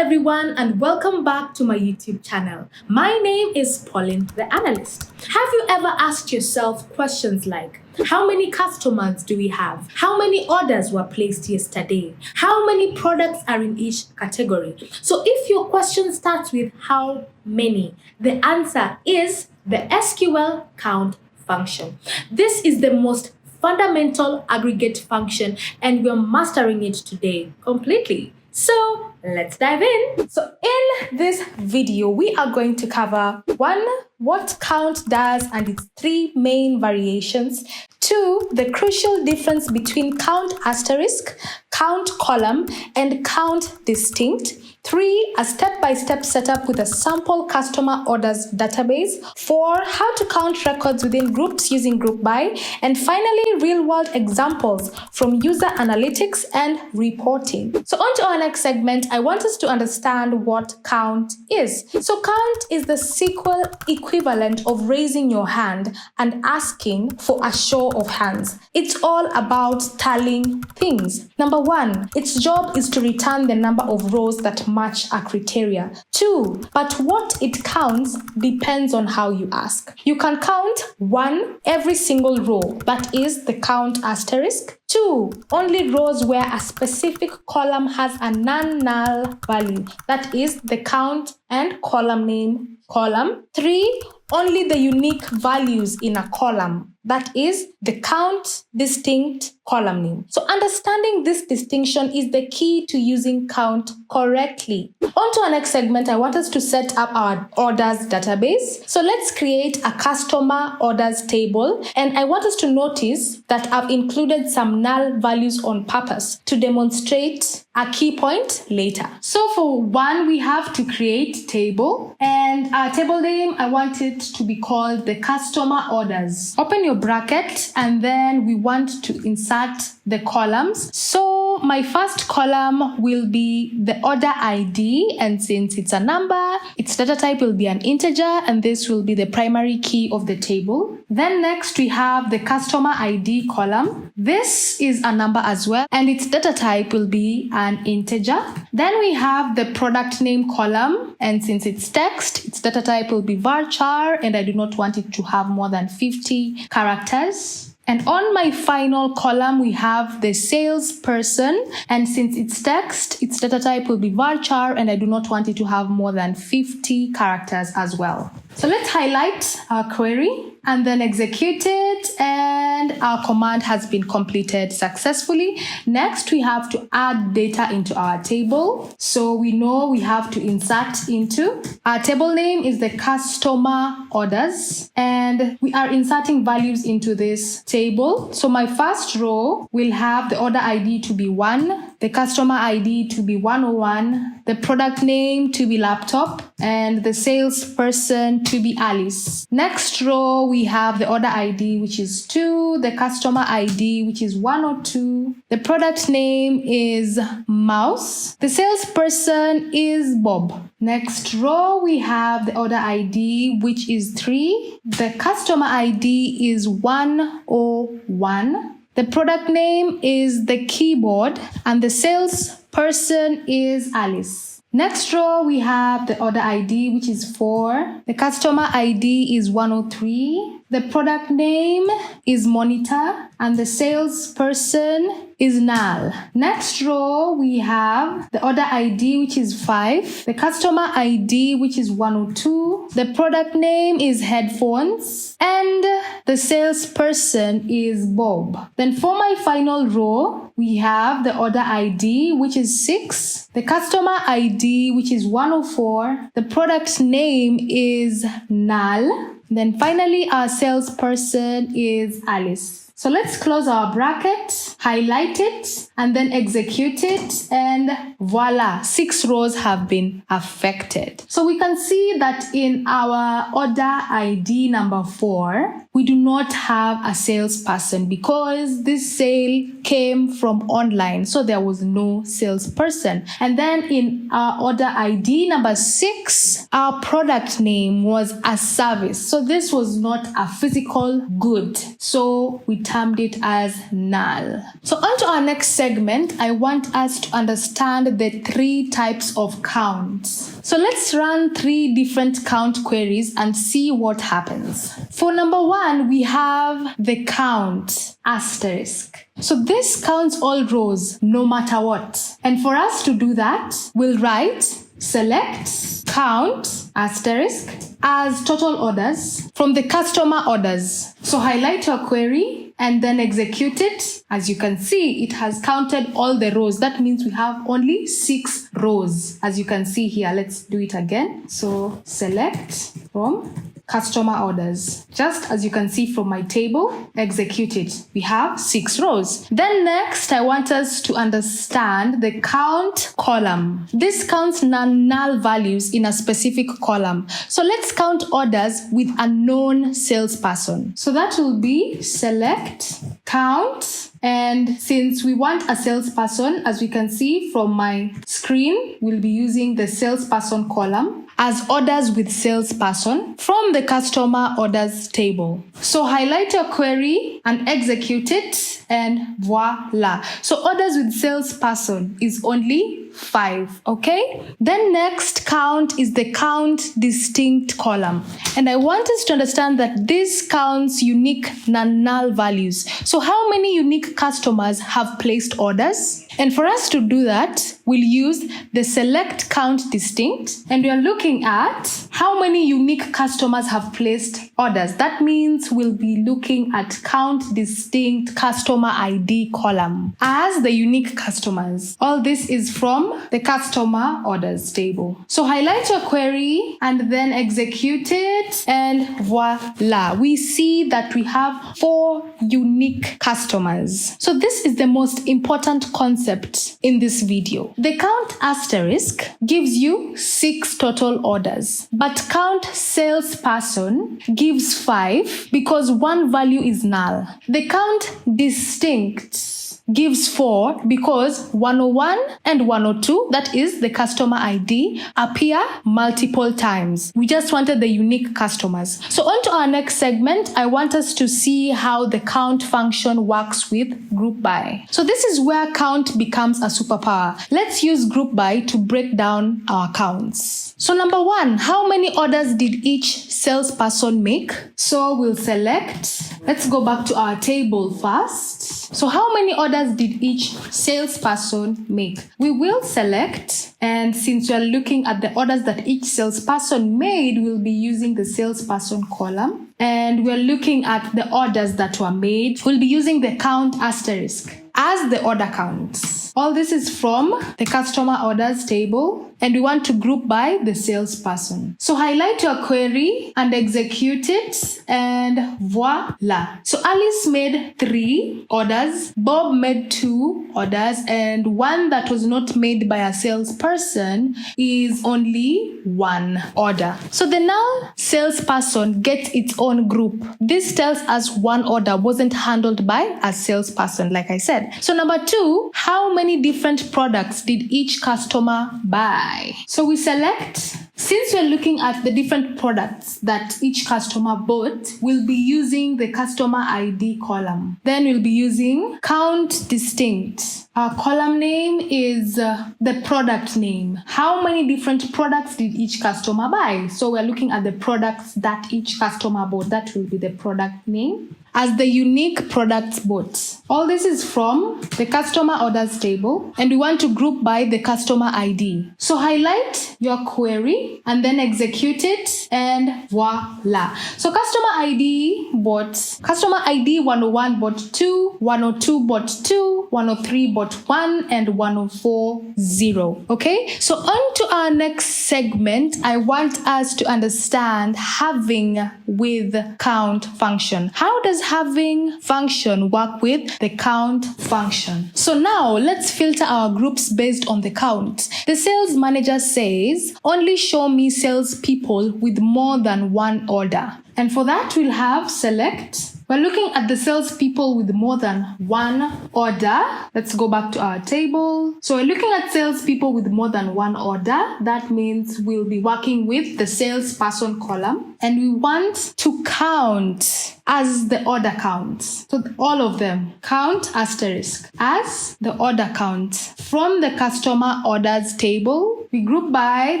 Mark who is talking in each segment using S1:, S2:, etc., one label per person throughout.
S1: everyone, and welcome back to my YouTube channel. My name is Pauline, the Analyst. Have you ever asked yourself questions like, how many customers do we have? How many orders were placed yesterday? How many products are in each category? So if your question starts with how many, the answer is the SQL COUNT function. This is the most fundamental aggregate function, and we're mastering it today completely. So let's dive in. So in this video, we are going to cover 1, what count does and its 3 main variations. 2, the crucial difference between count asterisk, count column, and count distinct. 3, a step-by-step setup with a sample customer orders database. 4, how to count records within groups using group by. And finally, real-world examples from user analytics and reporting. So on to our next segment, I want us to understand what count is. So count is the SQL equivalent of raising your hand and asking for a show of hands. It's all about tallying things. Number 1, its job is to return the number of rows that match a criteria. 2, but what it counts depends on how you ask. You can count 1, every single row, that is the count asterisk. 2, only rows where a specific column has a non-null value, that is the count and column name column. 3, only the unique values in a column, that is the count distinct column name. So understanding this distinction is the key to using count correctly. On to our next segment, I want us to set up our orders database. So let's create a customer orders table, and I want us to notice that I've included some null values on purpose to demonstrate a key point later. So for 1, we have to create table, and our table name, I want it to be called the customer orders. Open your bracket, and then we want to insert the columns. So my first column will be the order ID, and since it's a number, its data type will be an integer, and this will be the primary key of the table. Then next we have the customer ID column. This is a number as well, and its data type will be an integer. Then we have the product name column, and since it's text, its data type will be varchar, and I do not want it to have more than 50 characters. And on my final column, we have the salesperson, and since it's text, its data type will be varchar, and I do not want it to have more than 50 characters as well. So let's highlight our query and then execute it, and our command has been completed successfully. Next, we have to add data into our table. So we know we have to insert into. Our table name is the customer orders, and we are inserting values into this table. So my first row will have the order ID to be 1, the customer ID to be 101, the product name to be laptop, and the salesperson to be Alice. Next row, we have the order ID, which is 2, the customer ID, which is 102, the product name is Mouse, the salesperson is Bob. Next row, we have the order ID, which is 3, the customer ID is 101, the product name is the keyboard, and the salesperson is Alice. Next row, we have the order ID, which is 4. The customer ID is 103. The product name is Monitor, and the salesperson is Null. Next row, we have the order ID, which is 5. The customer ID, which is 102. The product name is Headphones, and the salesperson is Bob. Then for my final row, we have the order ID, which is 6. The customer ID, which is 104. The product name is Null. Then finally, our salesperson is Alice. So let's close our bracket, highlight it, and then execute it, and voila, 6 rows have been affected. So we can see that in our order ID number 4, we do not have a salesperson because this sale came from online, so there was no salesperson. And then in our order ID number 6, our product name was a service. So this was not a physical good. So we termed it as null. So on to our next segment, I want us to understand the 3 types of counts. So let's run 3 different count queries and see what happens. For number 1, we have the count asterisk. So this counts all rows no matter what. And for us to do that, we'll write select count asterisk as total orders from the customer orders. So highlight your query and then execute it. As you can see, it has counted all the rows. That means we have only 6 rows. As you can see here, let's do it again. So select from customer orders. Just as you can see from my table, execute it. We have 6 rows. Then next, I want us to understand the count column. This counts null values in a specific column. So let's count orders with a known salesperson. So that will be select count. And since we want a salesperson, as we can see from my screen, we'll be using the salesperson column as orders with salesperson from the customer orders table. So highlight your query and execute it, and voila. So orders with salesperson is only 5, okay? Then next count is the count distinct column. And I want us to understand that this counts unique null values. So how many unique customers have placed orders? And for us to do that, we'll use the select count distinct, and we are looking at how many unique customers have placed orders. That means we'll be looking at count distinct customer ID column as the unique customers. All this is from the customer orders table. So highlight your query and then execute it, and voila, we see that we have 4 unique customers. So this is the most important concept in this video. The count asterisk gives you 6 total orders, but count salesperson gives 5 because 1 value is null. The count distinct gives 4 because 101 and 102, that is the customer ID, appear multiple times. We just wanted the unique customers. So on to our next segment, I want us to see how the count function works with group by. So this is where count becomes a superpower. Let's use group by to break down our counts. So number 1, how many orders did each salesperson make? So we'll select, let's go back to our table first. So how many orders did each salesperson make? We will select, and since we are looking at the orders that each salesperson made, we'll be using the salesperson column. And we're looking at the orders that were made. We'll be using the count asterisk as the order counts. All this is from the customer orders table, and we want to group by the salesperson. So highlight your query and execute it, and voila. So Alice made 3 orders, Bob made 2 orders, and one that was not made by a salesperson is only 1 order. So the null salesperson gets its own group. This tells us 1 order wasn't handled by a salesperson, like I said. So number 2, how many different products did each customer buy? So we select, since we're looking at the different products that each customer bought, we'll be using the customer ID column. Then we'll be using count distinct. Our column name is the product name. How many different products did each customer buy? So we're looking at the products that each customer bought. That will be the product name as the unique products bought. All this is from the customer orders table, and we want to group by the customer ID. So highlight your query and then execute it, and voila. So customer ID 101 bought 2, 102 bought 2, 103 bought 1, and 104 0. Okay, so on to our next segment. I want us to understand having with count function. How does having function work with the count function? So now let's filter our groups based on the count. The sales manager says, only show me sales people with more than 1 order. And for that, we'll have select We're looking at the salespeople with more than one order. Let's go back to our table. So we're looking at salespeople with more than one order. That means we'll be working with the salesperson column, and we want to count as the order count. So all of them, count asterisk as the order count. From the customer orders table, we group by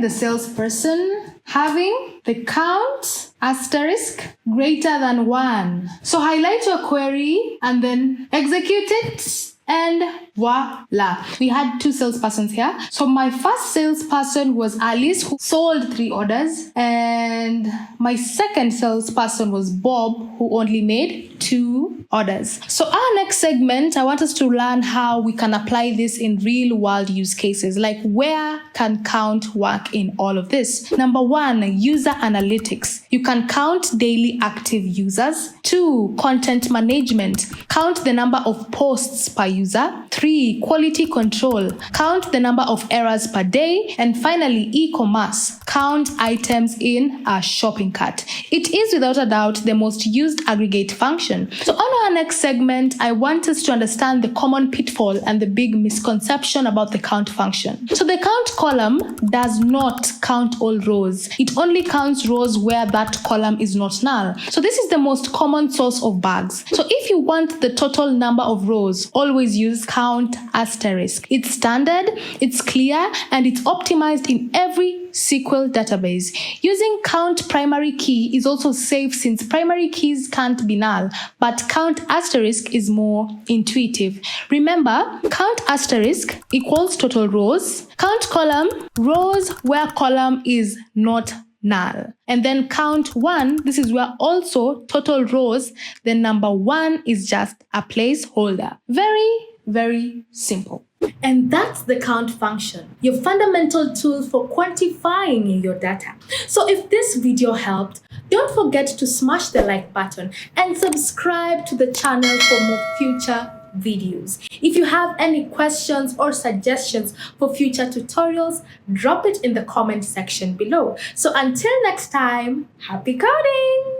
S1: the salesperson having the count asterisk greater than 1. So highlight your query and then execute it. And voila, we had 2 salespersons here. So my first salesperson was Alice, who sold 3 orders. And my second salesperson was Bob, who only made 2 orders. So our next segment, I want us to learn how we can apply this in real world use cases. Like, where can count work in all of this? Number 1, user analytics. You can count daily active users. 2, content management. Count the number of posts per user. 3, quality control. Count the number of errors per day. And finally, e-commerce. Count items in a shopping cart. It is without a doubt the most used aggregate function. So on our next segment, I want us to understand the common pitfall and the big misconception about the count function. So the count column does not count all rows. It only counts rows where that column is not null. So this is the most common source of bugs. So if you want the total number of rows, always use count asterisk. It's standard, it's clear, and it's optimized in every SQL database. Using count primary key is also safe since primary keys can't be null, but count asterisk is more intuitive. Remember, count asterisk equals total rows, count column, rows where column is not null. And then count 1, this is where also total rows, the number 1 is just a placeholder. Very simple. And that's the count function, your fundamental tool for quantifying your data. So if this video helped, don't forget to smash the like button and subscribe to the channel for more future videos. If you have any questions or suggestions for future tutorials, drop it in the comment section below. So until next time, happy coding!